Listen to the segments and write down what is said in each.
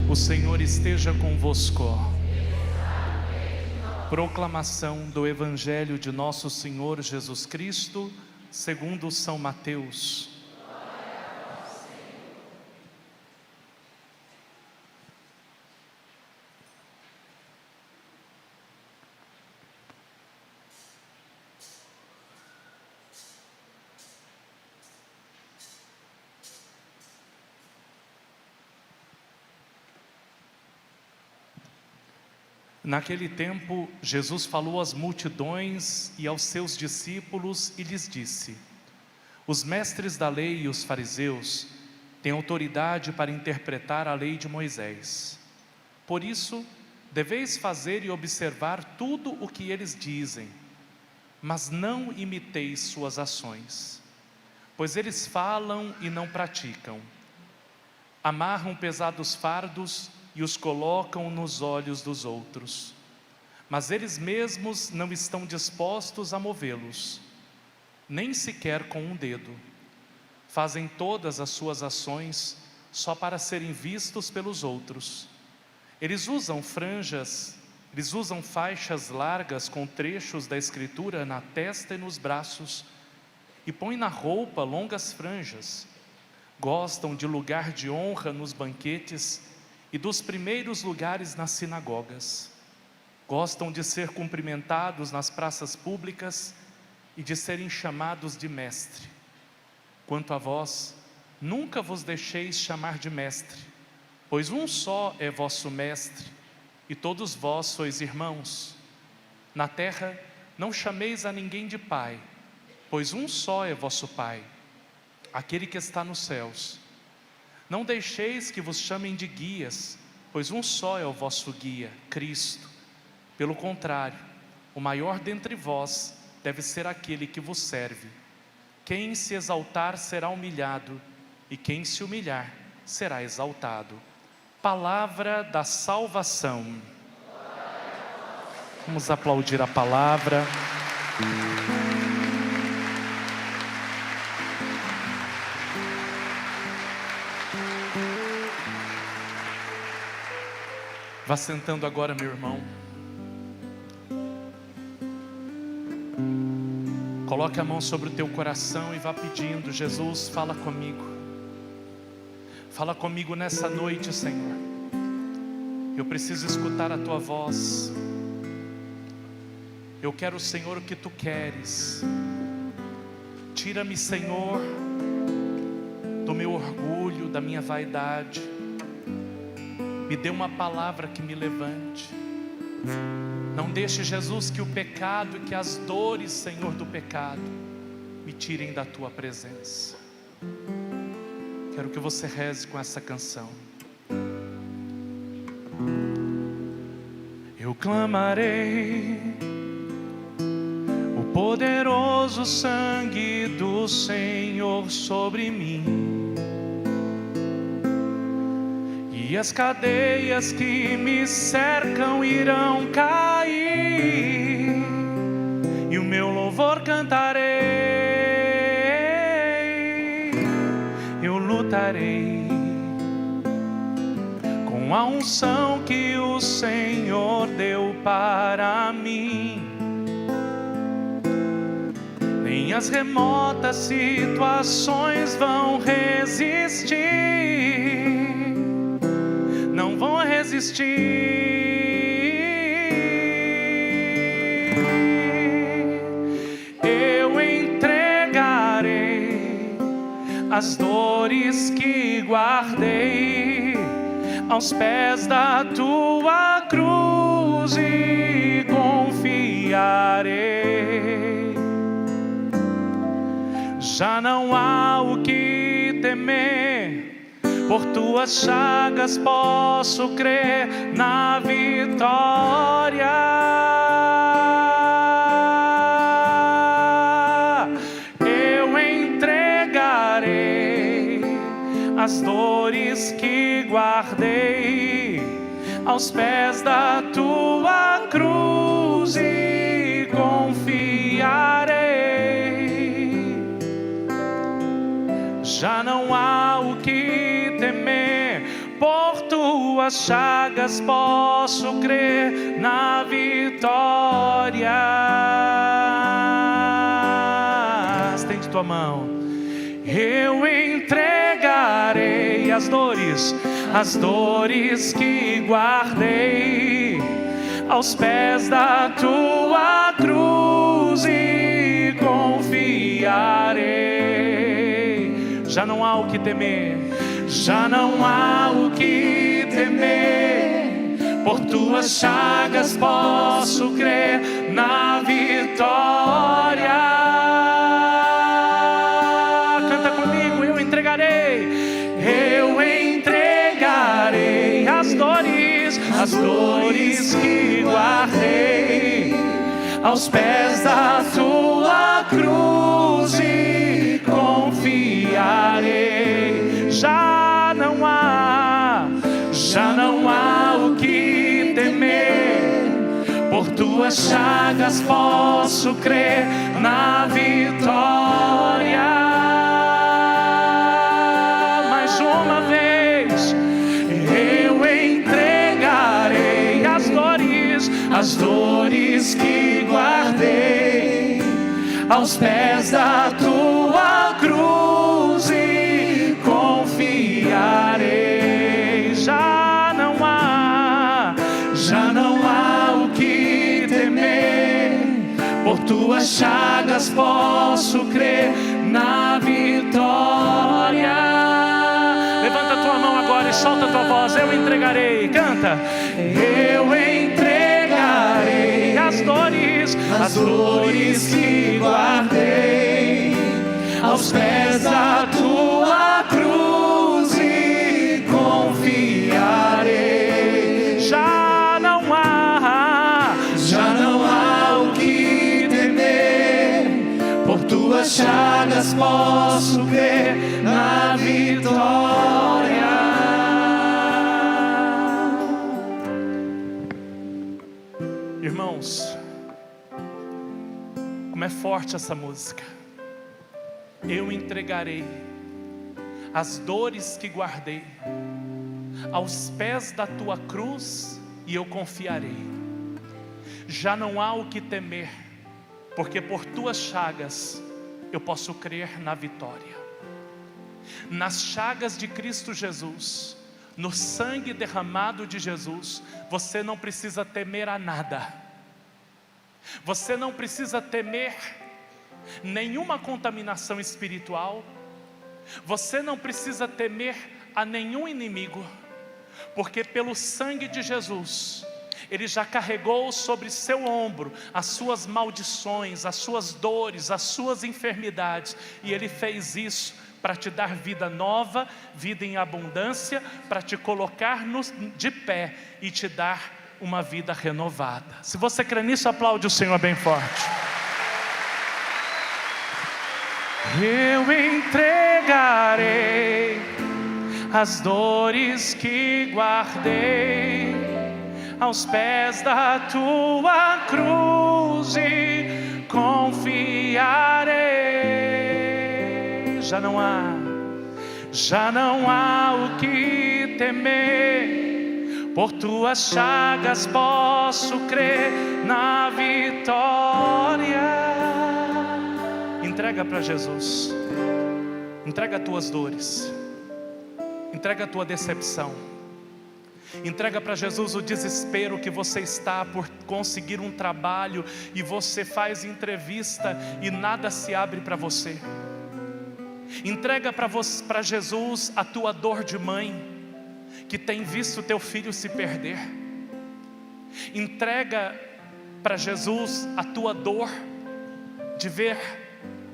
O Senhor esteja convosco. Proclamação do Evangelho de nosso Senhor Jesus Cristo, segundo São Mateus. Naquele tempo, Jesus falou às multidões e aos seus discípulos e lhes disse: os mestres da lei e os fariseus têm autoridade para interpretar a lei de Moisés. Por isso, deveis fazer e observar tudo o que eles dizem, mas não imiteis suas ações, pois eles falam e não praticam. Amarram pesados fardos e os colocam nos olhos dos outros, mas eles mesmos não estão dispostos a movê-los, nem sequer com um dedo. Fazem todas as suas ações só para serem vistos pelos outros. Eles usam faixas largas com trechos da Escritura na testa e nos braços, e põem na roupa longas franjas. Gostam de lugar de honra nos banquetes e dos primeiros lugares nas sinagogas. Gostam de ser cumprimentados nas praças públicas e de serem chamados de mestre. Quanto a vós, nunca vos deixeis chamar de mestre, pois um só é vosso mestre, e todos vós sois irmãos. Na terra não chameis a ninguém de pai, pois um só é vosso Pai, aquele que está nos céus. Não deixeis que vos chamem de guias, pois um só é o vosso guia, Cristo. Pelo contrário, o maior dentre vós deve ser aquele que vos serve. Quem se exaltar será humilhado, e quem se humilhar será exaltado. Palavra da salvação. Vamos aplaudir a palavra. Vá sentando agora, meu irmão. Coloque a mão sobre o teu coração e vá pedindo: Jesus, fala comigo. Fala comigo nessa noite, Senhor. Eu preciso escutar a tua voz. Eu quero, Senhor, o que tu queres. Tira-me, Senhor, do meu orgulho, da minha vaidade. Me dê uma palavra que me levante. Não deixe, Jesus, que o pecado e que as dores, Senhor, do pecado me tirem da tua presença. Quero que você reze com essa canção. Eu clamarei o poderoso sangue do Senhor sobre mim, e as cadeias que me cercam irão cair, e o meu louvor cantarei. Eu lutarei com a unção que o Senhor deu para mim. Nem as remotas situações vão resistir, não vão resistir. Eu entregarei as dores que guardei aos pés da tua cruz e confiarei. Já não há o que temer, por tuas chagas posso crer na vitória. Eu entregarei as dores que guardei aos pés da tua cruz e confiarei. Já não há o que temer, por tua tuas chagas posso crer na vitória. Estende tua mão. Eu entregarei as dores que guardei aos pés da tua cruz e confiarei. Já não há o que temer, já não há o que temer. Por tuas chagas posso crer na vitória. Canta comigo, eu entregarei as dores que guardei aos pés da tua cruz e confiarei. Já não há o que temer. Por tuas chagas posso crer na vitória. Mais uma vez, eu entregarei as dores que guardei aos pés da tua cruz e confiarei. Já não há o que temer. Por tuas chagas posso crer na vitória. Levanta a tua mão agora e solta a tua voz. Eu entregarei, canta. Eu entregarei as dores que guardei aos pés da tua cruz e confiarei. Já não há o que temer. Por tuas chagas posso crer na vitória. Irmãos, como é forte essa música. Eu entregarei as dores que guardei aos pés da tua cruz e eu confiarei. Já não há o que temer, porque por tuas chagas eu posso crer na vitória. Nas chagas de Cristo Jesus, no sangue derramado de Jesus, você não precisa temer a nada. Você não precisa temer nenhuma contaminação espiritual. Você não precisa temer a nenhum inimigo, porque pelo sangue de Jesus, Ele já carregou sobre seu ombro as suas maldições, as suas dores, as suas enfermidades, e Ele fez isso para te dar vida nova, vida em abundância, para te colocar de pé e te dar uma vida renovada. Se você crê nisso, aplaude o Senhor bem forte. Eu entregarei as dores que guardei aos pés da tua cruz e confiarei. Já não há o que temer. Por tuas chagas posso crer na vitória. Entrega para Jesus. Entrega as tuas dores. Entrega a tua decepção. Entrega para Jesus o desespero que você está por conseguir um trabalho e você faz entrevista e nada se abre para você. Entrega para Jesus a tua dor de mãe, que tem visto teu filho se perder. Entrega para Jesus a tua dor de ver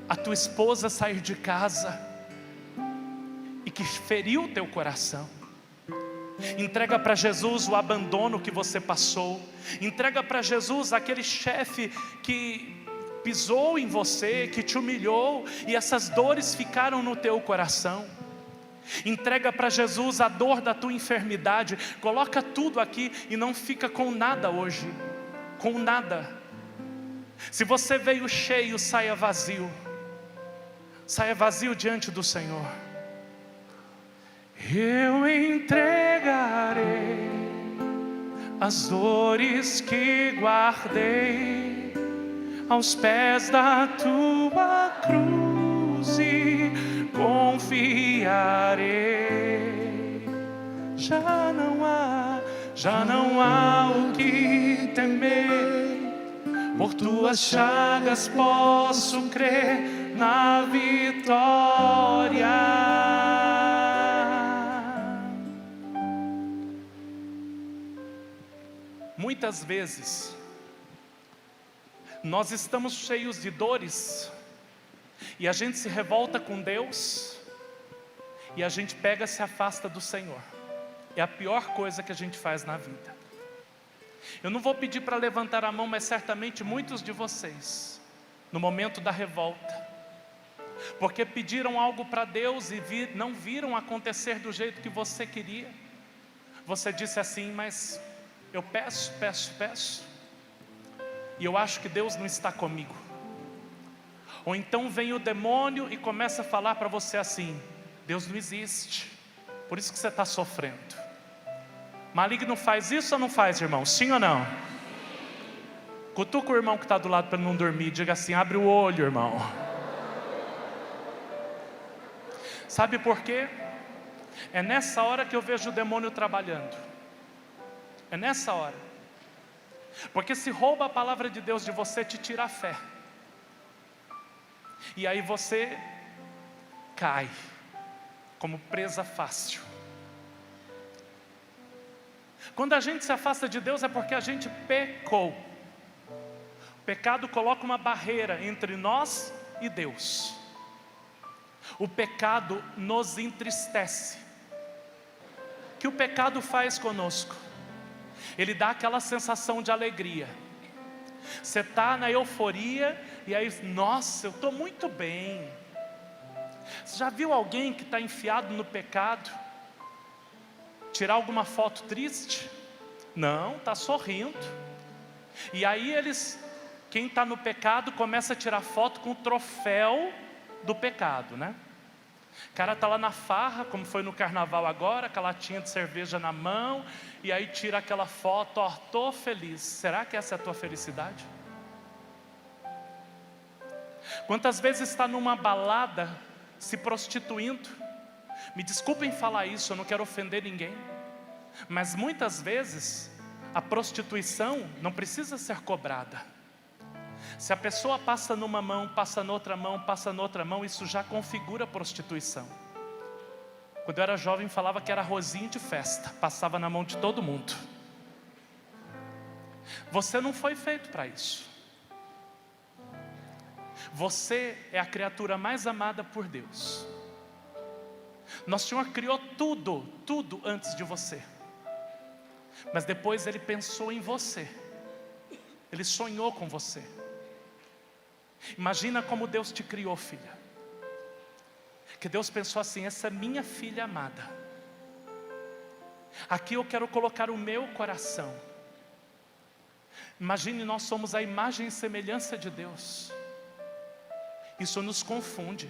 a tua esposa sair de casa e que feriu o teu coração. Entrega para Jesus o abandono que você passou. Entrega para Jesus aquele chefe que pisou em você, que te humilhou, e essas dores ficaram no teu coração. Entrega para Jesus a dor da tua enfermidade. Coloca tudo aqui e não fica com nada hoje. Com nada. Se você veio cheio, saia vazio. Saia vazio diante do Senhor. Eu entregarei as dores que guardei aos pés da tua cruz e confiarei. Já não há o que temer, por tuas chagas posso crer na vitória. Muitas vezes nós estamos cheios de dores e a gente se revolta com Deus e a gente pega e se afasta do Senhor. É a pior coisa que a gente faz na vida. Eu não vou pedir para levantar a mão, mas certamente muitos de vocês, no momento da revolta, porque pediram algo para Deus e não viram acontecer do jeito que você queria, você disse assim: mas eu peço, e eu acho que Deus não está comigo. Ou então vem o demônio e começa a falar para você assim: Deus não existe, por isso que você está sofrendo. Maligno faz isso ou não faz, irmão? Sim ou não? Cutuca o irmão que está do lado para não dormir. Diga assim: abre o olho, irmão. Sabe por quê? É nessa hora que eu vejo o demônio trabalhando. É nessa hora. Porque se rouba a palavra de Deus de você, te tira a fé. E aí você cai como presa fácil. Quando a gente se afasta de Deus é porque a gente pecou. O pecado coloca uma barreira entre nós e Deus. O pecado nos entristece. O que o pecado faz conosco? Ele dá aquela sensação de alegria. Você está na euforia e aí, nossa, eu estou muito bem. Você já viu alguém que está enfiado no pecado tirar alguma foto triste? Não, está sorrindo. E aí quem está no pecado começa a tirar foto com o troféu do pecado, né? O cara está lá na farra, como foi no carnaval agora, com a latinha de cerveja na mão, e aí tira aquela foto: ó, estou feliz. Será que essa é a tua felicidade? Quantas vezes está numa balada se prostituindo? Me desculpem falar isso, eu não quero ofender ninguém, mas muitas vezes a prostituição não precisa ser cobrada. Se a pessoa passa numa mão, passa noutra mão, passa noutra mão, isso já configura prostituição. Quando eu era jovem falava que era arrozinho de festa, passava na mão de todo mundo. Você não foi feito para isso. Você é a criatura mais amada por Deus. Nosso Senhor criou tudo antes de você. Mas depois Ele pensou em você. Ele sonhou com você. Imagina como Deus te criou, filha. Que Deus pensou assim: essa é minha filha amada. Aqui eu quero colocar o meu coração. Imagine, nós somos a imagem e semelhança de Deus. Isso nos confunde.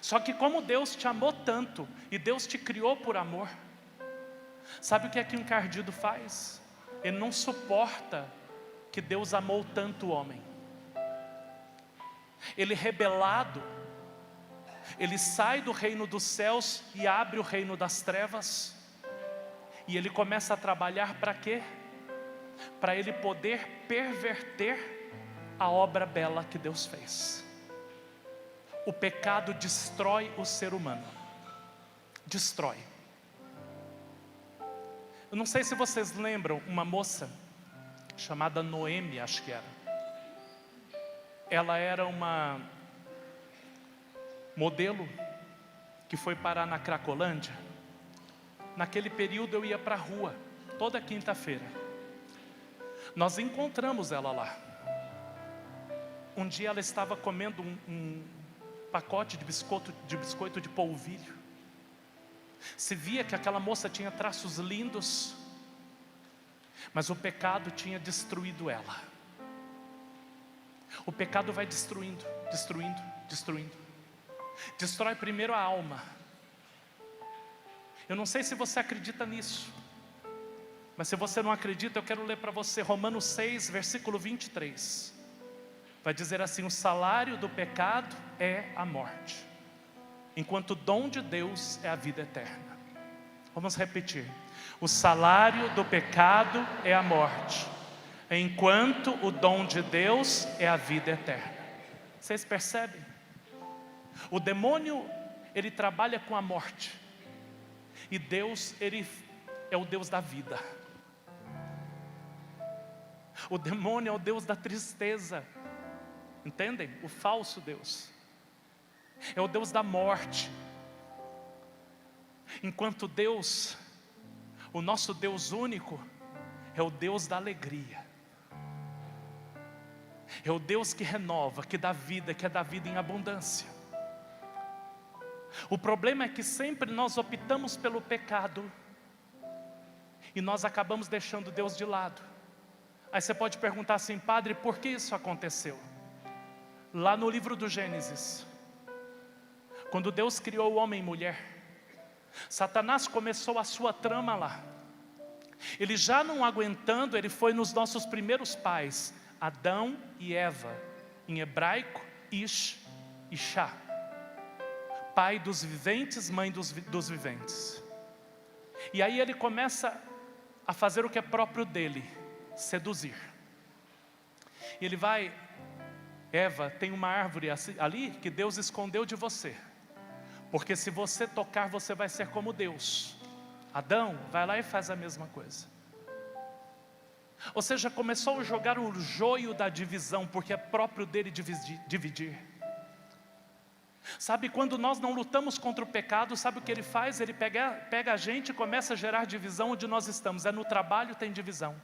Só que como Deus te amou tanto e Deus te criou por amor, sabe o que é que um encardido faz? Ele não suporta que Deus amou tanto o homem. Ele, rebelado, ele sai do reino dos céus e abre o reino das trevas. E ele começa a trabalhar para quê? Para ele poder perverter a obra bela que Deus fez. O pecado destrói o ser humano. Destrói. Eu não sei se vocês lembram uma moça chamada Noemi, acho que era. Ela era uma modelo que foi parar na Cracolândia. Naquele período eu ia para a rua, toda quinta-feira. Nós encontramos ela lá. Um dia ela estava comendo um pacote de biscoito de polvilho. Se via que aquela moça tinha traços lindos, mas o pecado tinha destruído ela. O pecado vai destruindo. Destrói primeiro a alma. Eu não sei se você acredita nisso, Mas se você não acredita, eu quero ler para você Romanos 6, versículo 23. Vai dizer assim: o salário do pecado é a morte, enquanto o dom de Deus é a vida eterna. Vamos repetir: o salário do pecado é a morte, enquanto o dom de Deus é a vida eterna. Vocês percebem? O demônio, ele trabalha com a morte, e Deus, ele é o Deus da vida. O demônio é o Deus da tristeza, entendem? O falso Deus é o Deus da morte, enquanto Deus, o nosso Deus único, é o Deus da alegria. É o Deus que renova, que dá vida, que é da vida em abundância. O problema é que sempre nós optamos pelo pecado e nós acabamos deixando Deus de lado. Aí você pode perguntar assim: padre, por que isso aconteceu? Lá no livro do Gênesis, quando Deus criou o homem e mulher, Satanás começou a sua trama lá. Ele já não aguentando, ele foi nos nossos primeiros pais, Adão e Eva, em hebraico, Ish e Shá, pai dos viventes, mãe dos viventes. E aí ele começa a fazer o que é próprio dele, seduzir. E ele vai: Eva, tem uma árvore ali que Deus escondeu de você, porque se você tocar, você vai ser como Deus. Adão, vai lá e faz a mesma coisa. Ou seja, começou a jogar o joio da divisão, porque é próprio dele dividir. Sabe, quando nós não lutamos contra o pecado, sabe o que ele faz? Ele pega a gente e começa a gerar divisão onde nós estamos. É no trabalho, tem divisão,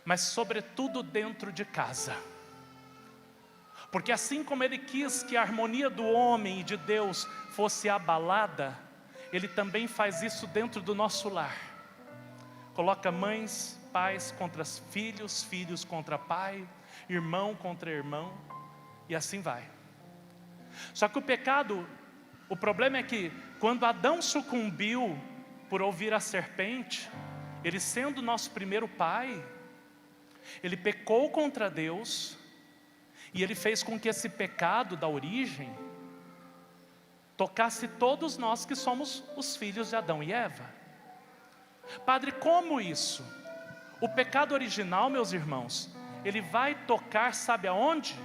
mas sobretudo dentro de casa. Porque assim como ele quis que a harmonia do homem e de Deus fosse abalada, ele também faz isso dentro do nosso lar. Coloca mães, pais contra filhos, filhos contra pai, irmão contra irmão, e assim vai. Só que o pecado, o problema é que quando Adão sucumbiu por ouvir a serpente, ele sendo nosso primeiro pai, ele pecou contra Deus, e ele fez com que esse pecado da origem tocasse todos nós que somos os filhos de Adão e Eva. Padre, como isso? O pecado original, meus irmãos, ele vai tocar, sabe aonde?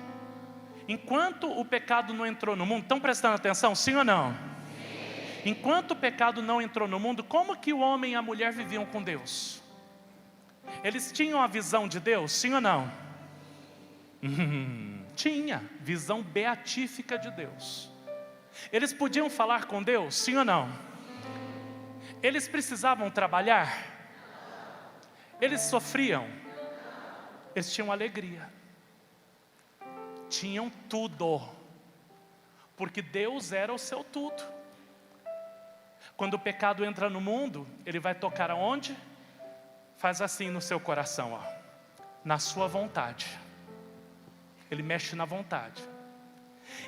Enquanto o pecado não entrou no mundo, estão prestando atenção, sim ou não? Sim. Enquanto o pecado não entrou no mundo, como que o homem e a mulher viviam com Deus? Eles tinham a visão de Deus, sim ou não? Tinha, visão beatífica de Deus. Eles podiam falar com Deus, sim ou não? Eles precisavam trabalhar? Eles sofriam? Eles tinham alegria. Tinham tudo, porque Deus era o seu tudo. Quando o pecado entra no mundo, ele vai tocar aonde? Faz assim no seu coração, ó, na sua vontade. Ele mexe na vontade.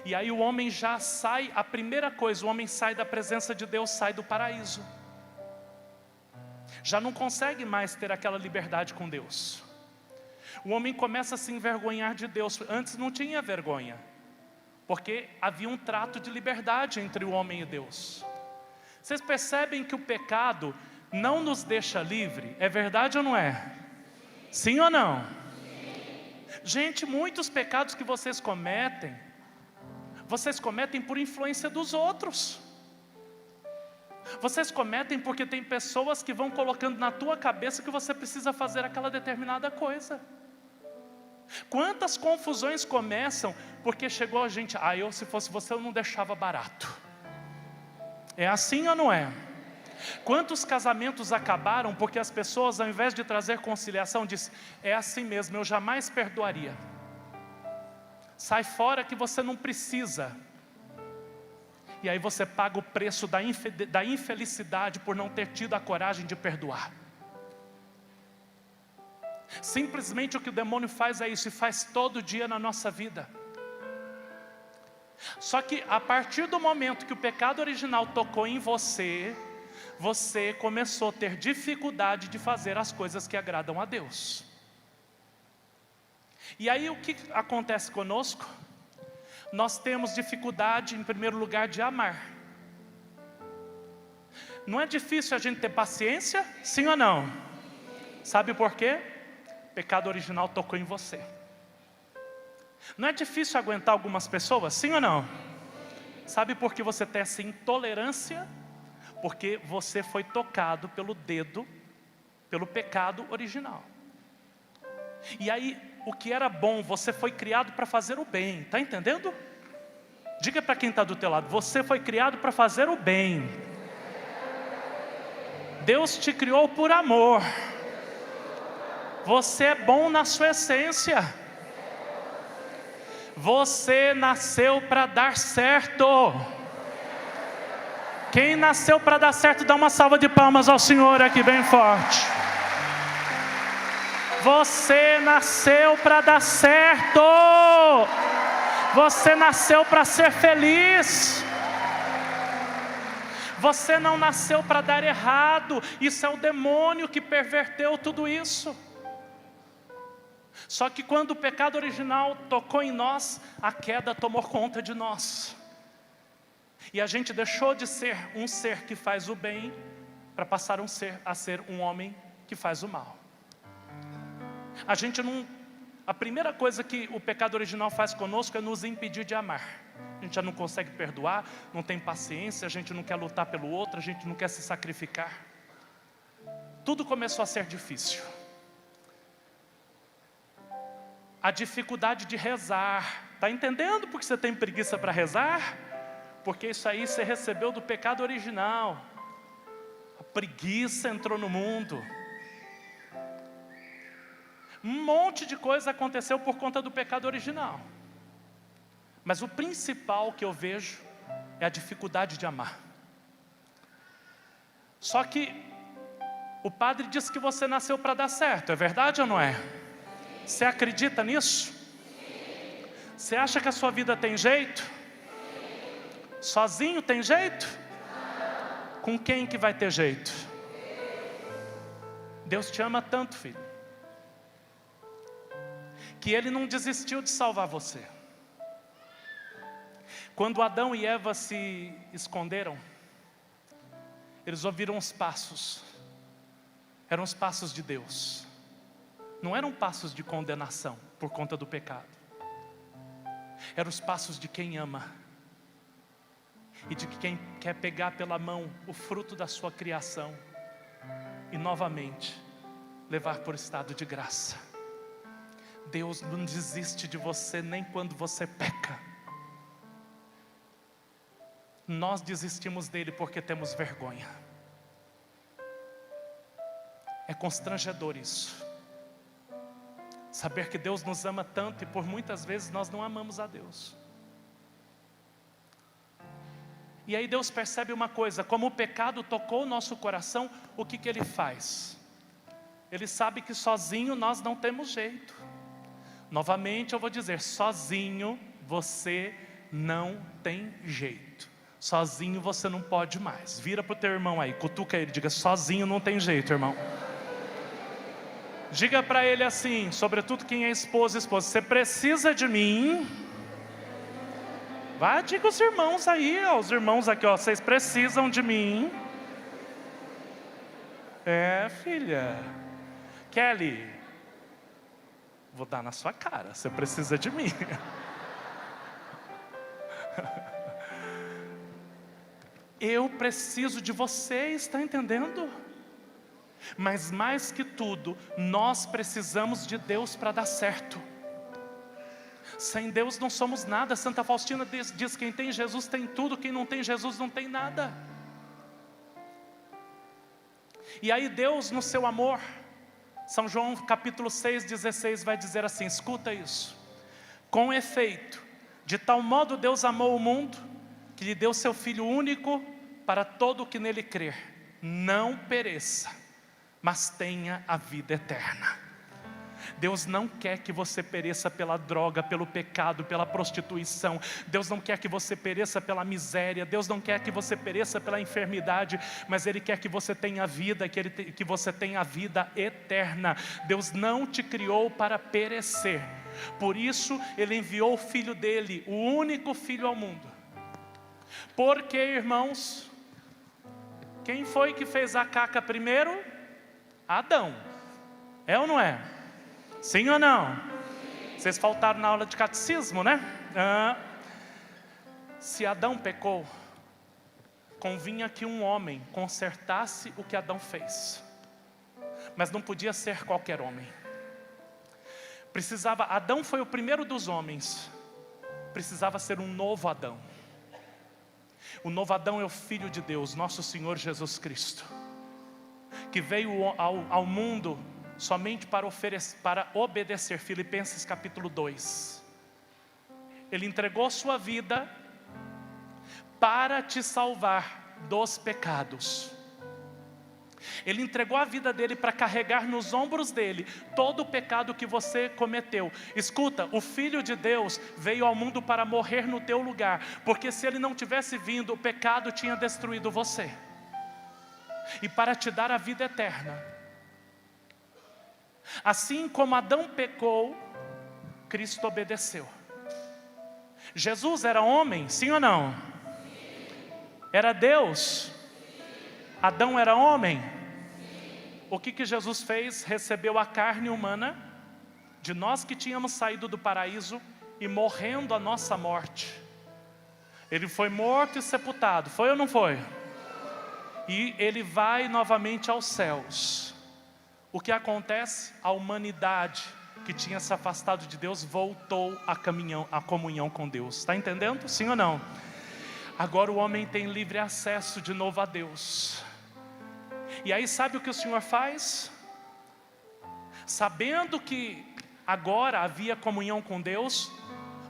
E aí o homem já sai, a primeira coisa, o homem sai da presença de Deus, sai do paraíso. Já não consegue mais ter aquela liberdade com Deus. O homem começa a se envergonhar de Deus. Antes não tinha vergonha, porque havia um trato de liberdade entre o homem e Deus. Vocês percebem que o pecado não nos deixa livre? É verdade ou não é? Sim ou não? Gente, muitos pecados que vocês cometem por influência dos outros. Vocês cometem porque tem pessoas que vão colocando na tua cabeça que você precisa fazer aquela determinada coisa. Quantas confusões começam porque chegou a gente: se fosse você eu não deixava barato. É assim ou não é? Quantos casamentos acabaram porque as pessoas, ao invés de trazer conciliação, dizem: é assim mesmo, eu jamais perdoaria. Sai fora que você não precisa. E aí você paga o preço da infelicidade por não ter tido a coragem de perdoar. Simplesmente o que o demônio faz é isso, e faz todo dia na nossa vida. Só que a partir do momento que o pecado original tocou em você, você começou a ter dificuldade de fazer as coisas que agradam a Deus. E aí o que acontece conosco? Nós temos dificuldade, em primeiro lugar, de amar. Não é difícil a gente ter paciência? Sim ou não? Sabe por quê? O pecado original tocou em você. Não é difícil aguentar algumas pessoas? Sim ou não? Sabe por que você tem essa intolerância? Porque você foi tocado pelo dedo, pelo pecado original. E aí, o que era bom, você foi criado para fazer o bem. Está entendendo? Diga para quem está do teu lado, você foi criado para fazer o bem. Deus te criou por amor. Você é bom na sua essência. Você nasceu para dar certo. Quem nasceu para dar certo, dá uma salva de palmas ao Senhor aqui bem forte. Você nasceu para dar certo. Você nasceu para ser feliz. Você não nasceu para dar errado. Isso é o demônio que perverteu tudo isso. Só que quando o pecado original tocou em nós, a queda tomou conta de nós. E a gente deixou de ser um ser que faz o bem, para passar a ser um homem que faz o mal. A primeira coisa que o pecado original faz conosco é nos impedir de amar. A gente já não consegue perdoar, não tem paciência, a gente não quer lutar pelo outro, a gente não quer se sacrificar. Tudo começou a ser difícil. A dificuldade de rezar. Está entendendo por que você tem preguiça para rezar? Porque isso aí você recebeu do pecado original. A preguiça entrou no mundo. Um monte de coisa aconteceu por conta do pecado original. Mas o principal que eu vejo é a dificuldade de amar. Só que o padre diz que você nasceu para dar certo, é verdade ou não é? Você acredita nisso? Você acha que a sua vida tem jeito? Sozinho tem jeito? Com quem que vai ter jeito? Deus te ama tanto, filho, que Ele não desistiu de salvar você. Quando Adão e Eva se esconderam, eles ouviram os passos. Eram os passos de Deus. Não eram passos de condenação por conta do pecado. Eram os passos de quem ama. E de quem quer pegar pela mão o fruto da sua criação e novamente levar por estado de graça. Deus não desiste de você nem quando você peca. Nós desistimos dele porque temos vergonha. É constrangedor isso. Saber que Deus nos ama tanto e por muitas vezes nós não amamos a Deus. E aí Deus percebe uma coisa, como o pecado tocou o nosso coração, o que Ele faz? Ele sabe que sozinho nós não temos jeito. Novamente eu vou dizer, sozinho você não tem jeito. Sozinho você não pode mais. Vira para o teu irmão aí, cutuca ele, diga, sozinho não tem jeito, irmão. Diga para ele assim, sobretudo quem é esposa, você precisa de mim. Vai, diga os irmãos aí, ó, os irmãos aqui, ó, vocês precisam de mim. É, filha. Kelly, vou dar na sua cara, você precisa de mim. Eu preciso de você, está entendendo? Mas mais que tudo, nós precisamos de Deus para dar certo. Sem Deus não somos nada. Santa Faustina diz, quem tem Jesus tem tudo, quem não tem Jesus não tem nada. E aí Deus no seu amor, São João capítulo 6,16 vai dizer assim, escuta isso. Com efeito, de tal modo Deus amou o mundo, que lhe deu seu Filho único, para todo o que nele crer, não pereça, mas tenha a vida eterna. Deus não quer que você pereça pela droga, pelo pecado, pela prostituição. Deus não quer que você pereça pela miséria. Deus não quer que você pereça pela enfermidade. Mas Ele quer que você tenha vida, que você tenha vida eterna. Deus não te criou para perecer. Por isso Ele enviou o Filho dEle, o único Filho ao mundo. Porque, irmãos, quem foi que fez a caca primeiro? Adão. É ou não é? Sim ou não? Vocês faltaram na aula de catecismo, né? Se Adão pecou, convinha que um homem consertasse o que Adão fez. Mas não podia ser qualquer homem. Adão foi o primeiro dos homens. Precisava ser um novo Adão. O novo Adão é o Filho de Deus, nosso Senhor Jesus Cristo, que veio ao mundo somente para obedecer. Filipenses capítulo 2. Ele entregou sua vida para te salvar dos pecados. Ele entregou a vida dele para carregar nos ombros dele todo o pecado que você cometeu. Escuta, o Filho de Deus veio ao mundo para morrer no teu lugar, porque se ele não tivesse vindo, o pecado tinha destruído você. E para te dar a vida eterna. Assim como Adão pecou, Cristo obedeceu. Jesus era homem, sim ou não? Era Deus? Adão era homem? O que Jesus fez? Recebeu a carne humana de nós que tínhamos saído do paraíso e morrendo a nossa morte. Ele foi morto e sepultado, foi ou não foi? E ele vai novamente aos céus. O que acontece? A humanidade que tinha se afastado de Deus voltou à comunhão com Deus. Está entendendo? Sim ou não? Agora o homem tem livre acesso de novo a Deus. E aí sabe o que o Senhor faz? Sabendo que agora havia comunhão com Deus,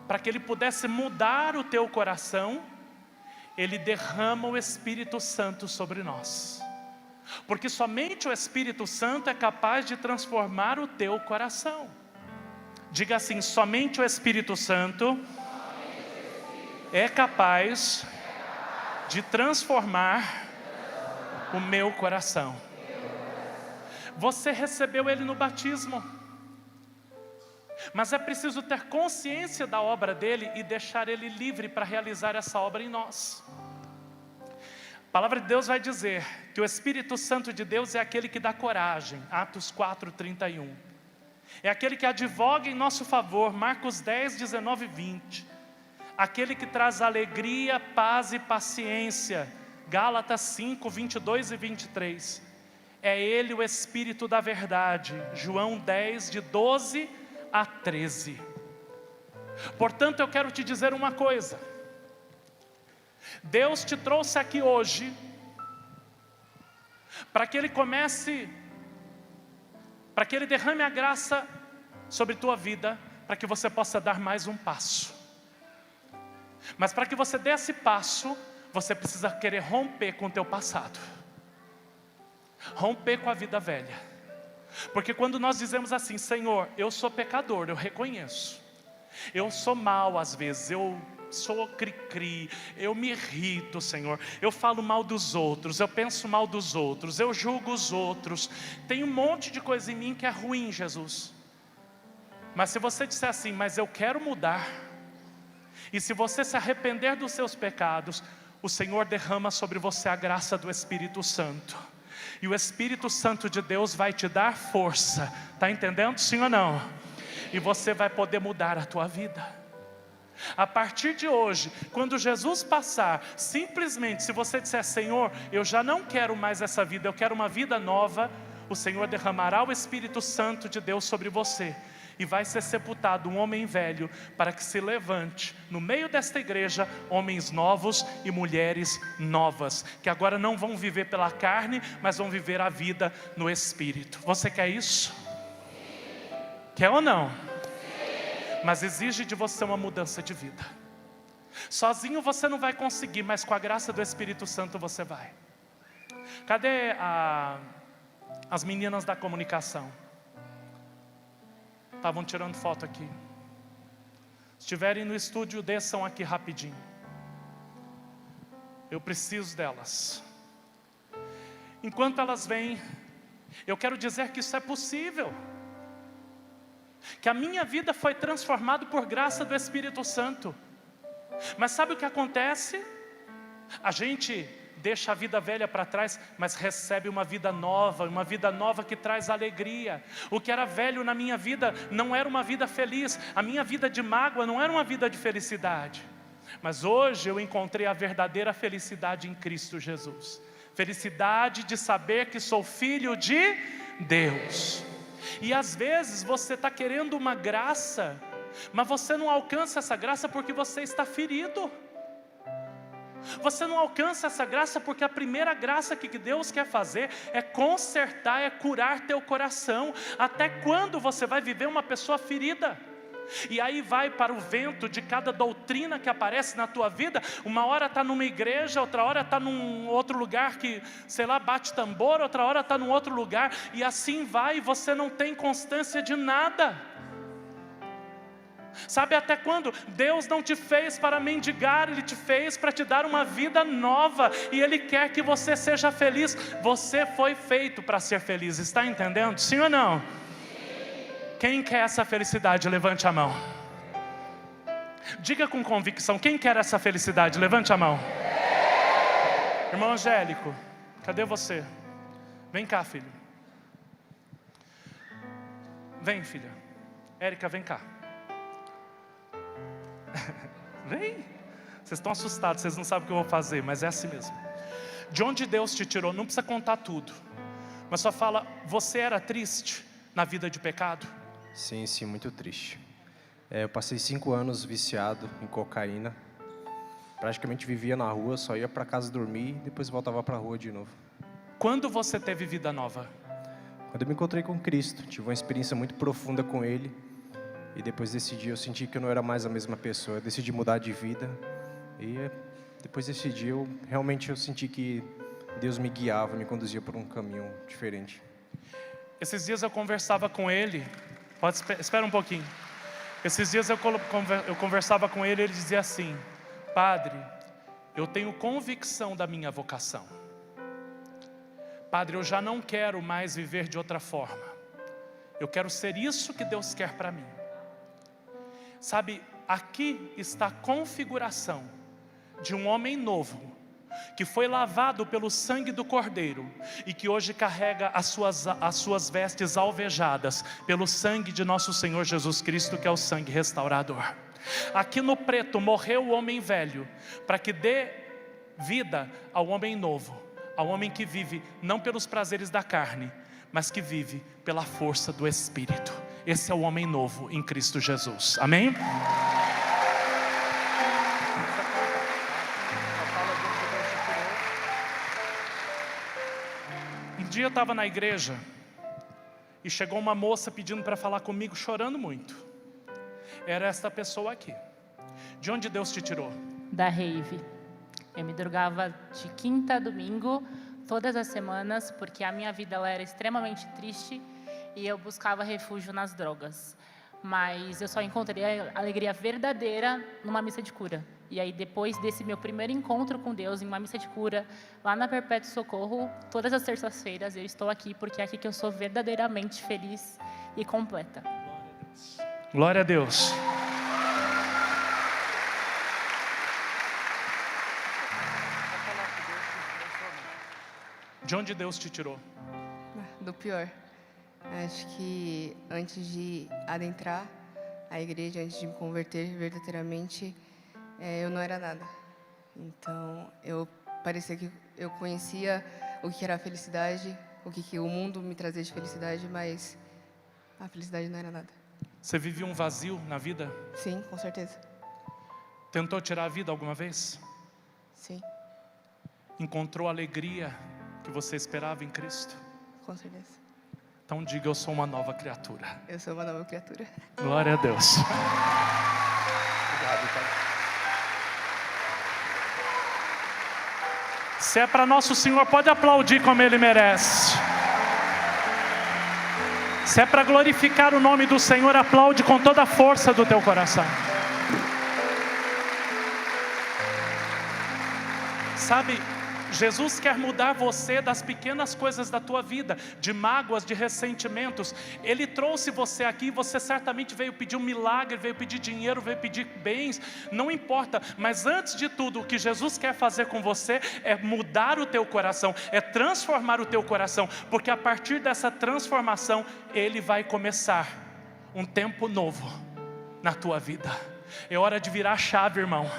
para que Ele pudesse mudar o teu coração, Ele derrama o Espírito Santo sobre nós. Porque somente o Espírito Santo é capaz de transformar o teu coração. Diga assim: somente o Espírito Santo é capaz de transformar o meu coração. Você recebeu Ele no batismo, mas é preciso ter consciência da obra dEle e deixar Ele livre para realizar essa obra em nós. A palavra de Deus vai dizer que o Espírito Santo de Deus é aquele que dá coragem, Atos 4:31. É aquele que advoga em nosso favor, Marcos 10, 19 e 20. Aquele que traz alegria, paz e paciência, Gálatas 5, 22 e 23. É Ele o Espírito da verdade, João 10, de 12 a 13. Portanto, eu quero te dizer uma coisa. Deus te trouxe aqui hoje para que Ele derrame a graça sobre tua vida, para que você possa dar mais um passo. Mas para que você dê esse passo, você precisa querer romper com o teu passado, romper com a vida velha. Porque quando nós dizemos assim: Senhor, eu sou pecador, eu reconheço, eu sou mau às vezes, eu sou cri-cri, eu me irrito, Senhor, eu falo mal dos outros, eu penso mal dos outros, eu julgo os outros, tem um monte de coisa em mim que é ruim, Jesus. Mas se você disser assim: mas eu quero mudar, e se você se arrepender dos seus pecados, o Senhor derrama sobre você a graça do Espírito Santo. E o Espírito Santo de Deus vai te dar força. Está entendendo? Sim ou não? E você vai poder mudar a tua vida. A partir de hoje, quando Jesus passar, simplesmente se você disser: Senhor, eu já não quero mais essa vida, eu quero uma vida nova, o Senhor derramará o Espírito Santo de Deus sobre você. E vai ser sepultado um homem velho, para que se levante no meio desta igreja homens novos e mulheres novas, que agora não vão viver pela carne, mas vão viver a vida no Espírito. Você quer isso? Quer ou não? Mas exige de você uma mudança de vida. Sozinho você não vai conseguir, mas com a graça do Espírito Santo você vai. Cadê as meninas da comunicação? estavam tirando foto aqui. Se estiverem no estúdio, desçam aqui rapidinho. Eu preciso delas. Enquanto elas vêm, eu quero dizer que isso é possível. Que a minha vida foi transformada por graça do Espírito Santo. Mas sabe o que acontece? A gente deixa a vida velha para trás, mas recebe uma vida nova que traz alegria. O que era velho na minha vida não era uma vida feliz. A minha vida de mágoa não era uma vida de felicidade. Mas hoje eu encontrei a verdadeira felicidade em Cristo Jesus. Felicidade de saber que sou filho de Deus. E às vezes você está querendo uma graça, mas você não alcança essa graça porque você está ferido. Você não alcança essa graça porque a primeira graça que Deus quer fazer é consertar, é curar teu coração. Até quando você vai viver uma pessoa ferida? E aí vai para o vento de cada doutrina que aparece na tua vida. Uma hora está numa igreja, outra hora está num outro lugar que, sei lá, bate tambor, outra hora está num outro lugar. E assim vai, e você não tem constância de nada. Sabe até quando? Deus não te fez para mendigar, Ele te fez para te dar uma vida nova. E Ele quer que você seja feliz. Você foi feito para ser feliz, está entendendo? Sim ou não? Quem quer essa felicidade, levante a mão. Diga com convicção, quem quer essa felicidade, levante a mão. Irmão Angélico, cadê você? Vem cá, filho. Vem, filha. Érica, vem cá. Vem. Vocês estão assustados, vocês não sabem o que eu vou fazer, mas é assim mesmo. De onde Deus te tirou, não precisa contar tudo, mas só fala, você era triste na vida de pecado? Sim, muito triste. Eu passei 5 anos viciado em cocaína. Praticamente vivia na rua, só ia para casa dormir e depois voltava para a rua de novo. Quando você teve vida nova? Quando eu me encontrei com Cristo, tive uma experiência muito profunda com Ele. E depois desse dia eu senti que eu não era mais a mesma pessoa. Eu decidi mudar de vida. E depois desse dia eu senti que Deus me guiava, me conduzia por um caminho diferente. Esses dias eu conversava com ele. Espera um pouquinho. Esses dias eu conversava com ele e ele dizia assim: Padre, eu tenho convicção da minha vocação. Padre, eu já não quero mais viver de outra forma. Eu quero ser isso que Deus quer para mim. Sabe, aqui está a configuração de um homem novo, que foi lavado pelo sangue do Cordeiro e que hoje carrega as suas vestes alvejadas pelo sangue de nosso Senhor Jesus Cristo, que é o sangue restaurador. Aqui no preto morreu o homem velho para que dê vida ao homem novo, ao homem que vive não pelos prazeres da carne, mas que vive pela força do Espírito. Esse é o homem novo em Cristo Jesus. Amém? Um dia eu estava na igreja e chegou uma moça pedindo para falar comigo, chorando muito. Era esta pessoa aqui. De onde Deus te tirou? Da rave. Eu me drogava de quinta a domingo, todas as semanas, porque a minha vida ela era extremamente triste e eu buscava refúgio nas drogas. Mas eu só encontrei a alegria verdadeira numa missa de cura. E aí, depois desse meu primeiro encontro com Deus, em uma missa de cura, lá na Perpétuo Socorro, todas as terças-feiras eu estou aqui, porque é aqui que eu sou verdadeiramente feliz e completa. Glória a Deus. De onde Deus te tirou? Do pior. Acho que antes de adentrar a igreja, antes de me converter verdadeiramente, eu não era nada. Então, parecia que eu conhecia o que era a felicidade, o que o mundo me trazia de felicidade, mas a felicidade não era nada. Você vivia um vazio na vida? Sim, com certeza. Tentou tirar a vida alguma vez? Sim. Encontrou a alegria que você esperava em Cristo? Com certeza. Então diga, eu sou uma nova criatura. Eu sou uma nova criatura. Glória a Deus. Obrigado, Pai. Se é para nosso Senhor, pode aplaudir como Ele merece. Se é para glorificar o nome do Senhor, aplaude com toda a força do teu coração. Sabe, Jesus quer mudar você das pequenas coisas da tua vida, de mágoas, de ressentimentos. Ele trouxe você aqui, você certamente veio pedir um milagre, veio pedir dinheiro, veio pedir bens, não importa. Mas antes de tudo, o que Jesus quer fazer com você é mudar o teu coração, é transformar o teu coração, porque a partir dessa transformação, Ele vai começar um tempo novo na tua vida. É hora de virar a chave, irmão.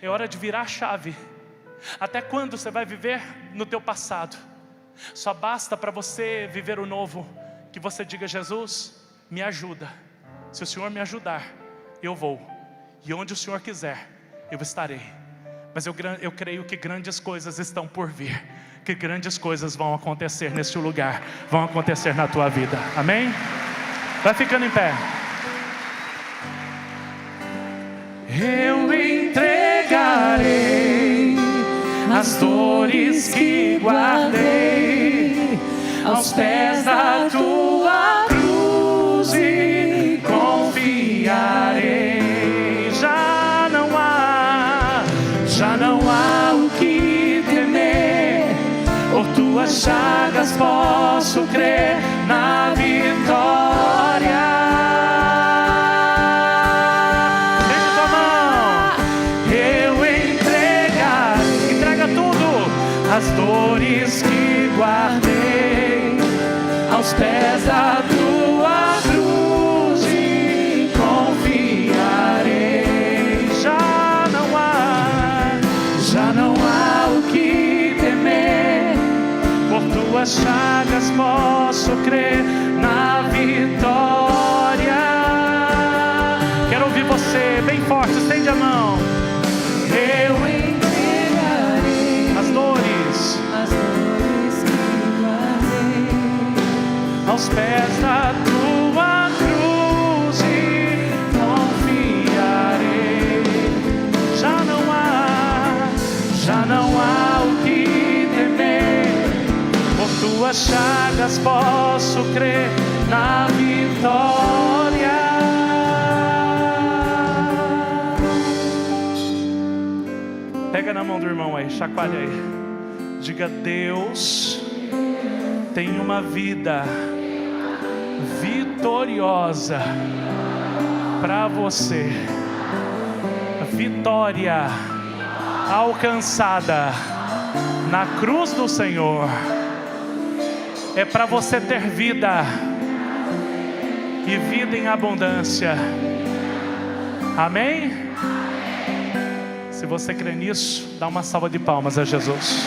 É hora de virar a chave. Até quando você vai viver no teu passado? Só basta para você viver o novo que você diga: Jesus, me ajuda. Se o Senhor me ajudar, eu vou. E onde o Senhor quiser, eu estarei. Mas eu creio que grandes coisas estão por vir. Que grandes coisas vão acontecer neste lugar. Vão acontecer na tua vida. Amém? Vai ficando em pé. Eu entregarei as dores que guardei aos pés da tua cruz e confiarei. Já não há o que temer. Por tuas chagas posso crer na vitória. As dores que guardei aos pés da tua cruz e confiarei. Já não há o que temer. Por tuas chagas posso crer na vitória. Quero ouvir você bem forte, estende a mão. Eu aos pés da tua cruz e confiarei. Já não há o que temer. Por tuas chagas posso crer na vitória. Pega na mão do irmão aí, chacoalha aí. Diga: Deus tem uma vida vitoriosa para você. Vitória alcançada na cruz do Senhor. É para você ter vida e vida em abundância. Amém? Se você crê nisso, dá uma salva de palmas a Jesus.